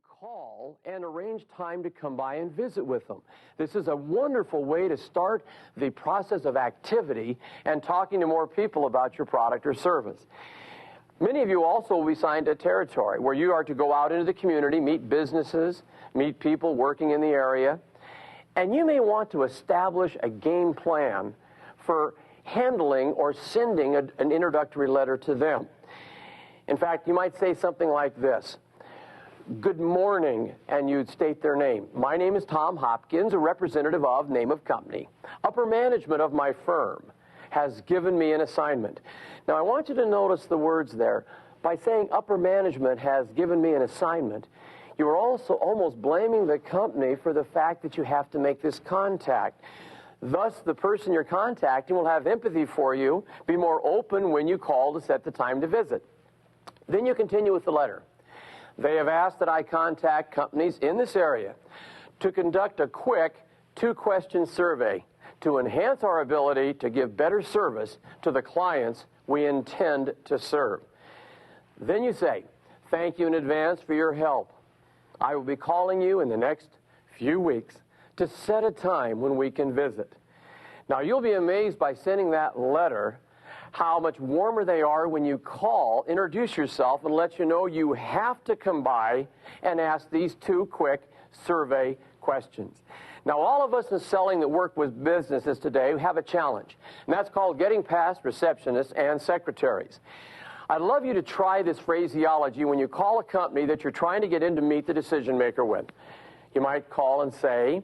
call and arrange time to come by and visit with them. This is a wonderful way to start the process of activity and talking to more people about your product or service. Many of you also will be assigned a territory where you are to go out into the community, meet businesses, meet people working in the area, and you may want to establish a game plan for handling or sending an introductory letter to them. In fact, you might say something like this: "Good morning," and you'd state their name. "My name is Tom Hopkins, a representative of name of company. Upper management of my firm has given me an assignment." Now, I want you to notice the words there. By saying upper management has given me an assignment, you are also almost blaming the company for the fact that you have to make this contact. Thus, the person you're contacting will have empathy for you, be more open when you call to set the time to visit. Then you continue with the letter. "They have asked that I contact companies in this area to conduct a quick 2-question survey to enhance our ability to give better service to the clients we intend to serve." Then you say, "Thank you in advance for your help. I will be calling you in the next few weeks to set a time when we can visit." Now, you'll be amazed by sending that letter how much warmer they are when you call, introduce yourself, and let you know you have to come by and ask these 2 quick survey questions. Now, all of us in selling that work with businesses today have a challenge, and that's called getting past receptionists and secretaries. I'd love you to try this phraseology when you call a company that you're trying to get in to meet the decision maker with. You might call and say,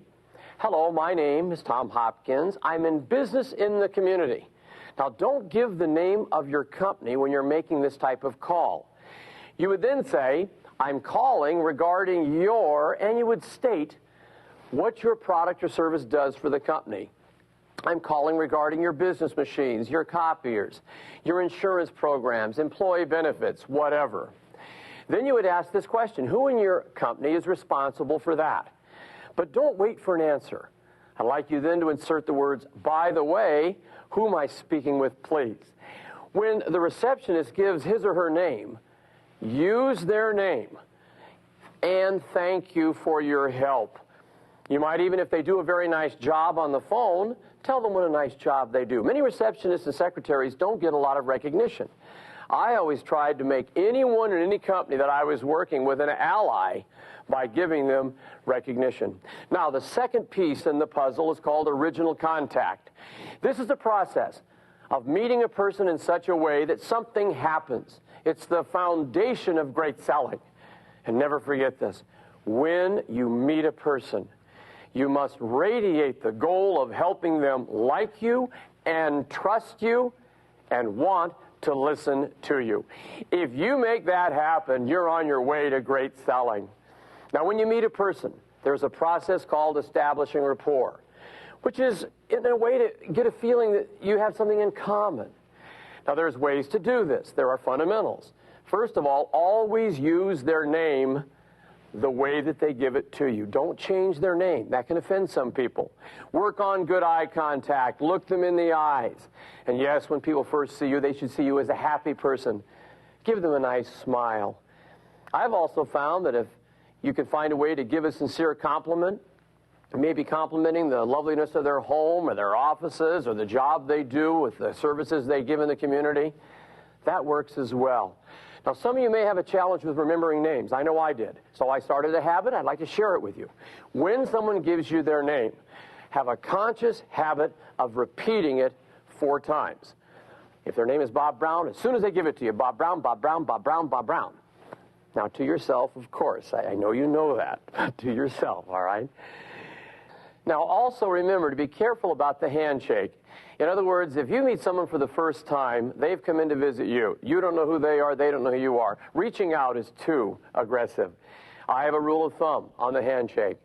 "Hello, my name is Tom Hopkins. I'm in business in the community." Now, don't give the name of your company when you're making this type of call. You would then say, "I'm calling regarding your," and you would state what your product or service does for the company. "I'm calling regarding your business machines, your copiers, your insurance programs, employee benefits, whatever." Then you would ask this question: who in your company is responsible for that? But don't wait for an answer. I'd like you then to insert the words, "By the way, who am I speaking with, please?" When the receptionist gives his or her name, use their name and thank you for your help. You might even, if they do a very nice job on the phone, tell them what a nice job they do. Many receptionists and secretaries don't get a lot of recognition. I always tried to make anyone in any company that I was working with an ally by giving them recognition. Now, the second piece in the puzzle is called original contact. This is the process of meeting a person in such a way that something happens. It's the foundation of great selling. And never forget this: when you meet a person, you must radiate the goal of helping them like you and trust you and want to listen to you. If you make that happen, you're on your way to great selling. Now, when you meet a person, there's a process called establishing rapport, which is in a way to get a feeling that you have something in common. Now, there's ways to do this. There are fundamentals. First of all, always use their name the way that they give it to you. Don't change their name. That can offend some people. Work on good eye contact. Look them in the eyes. And yes, when people first see you, they should see you as a happy person. Give them a nice smile. I've also found that if you can find a way to give a sincere compliment, maybe complimenting the loveliness of their home or their offices or the job they do with the services they give in the community, that works as well. Now, some of you may have a challenge with remembering names. I know I did. So I started a habit. I'd like to share it with you. When someone gives you their name, have a conscious habit of repeating it 4 times. If their name is Bob Brown, as soon as they give it to you, Bob Brown, Bob Brown, Bob Brown, Bob Brown. Now, to yourself, of course. I know you know that. To yourself, all right? Now, also remember to be careful about the handshake. In other words, if you meet someone for the first time, they've come in to visit you. You don't know who they are. They don't know who you are. Reaching out is too aggressive. I have a rule of thumb on the handshake.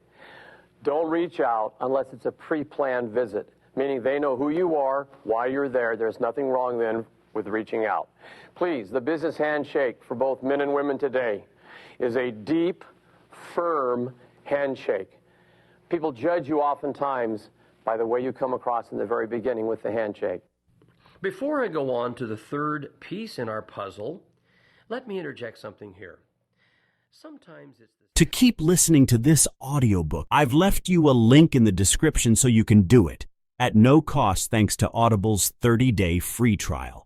Don't reach out unless it's a pre-planned visit, meaning they know who you are, why you're there. There's nothing wrong then with reaching out. Please, the business handshake for both men and women today is a deep, firm handshake. People judge you oftentimes by the way you come across in the very beginning with the handshake. Before I go on to the third piece in our puzzle, let me interject something here. Sometimes it's the To keep listening to this audiobook, I've left you a link in the description so you can do it at no cost thanks to Audible's 30-day free trial.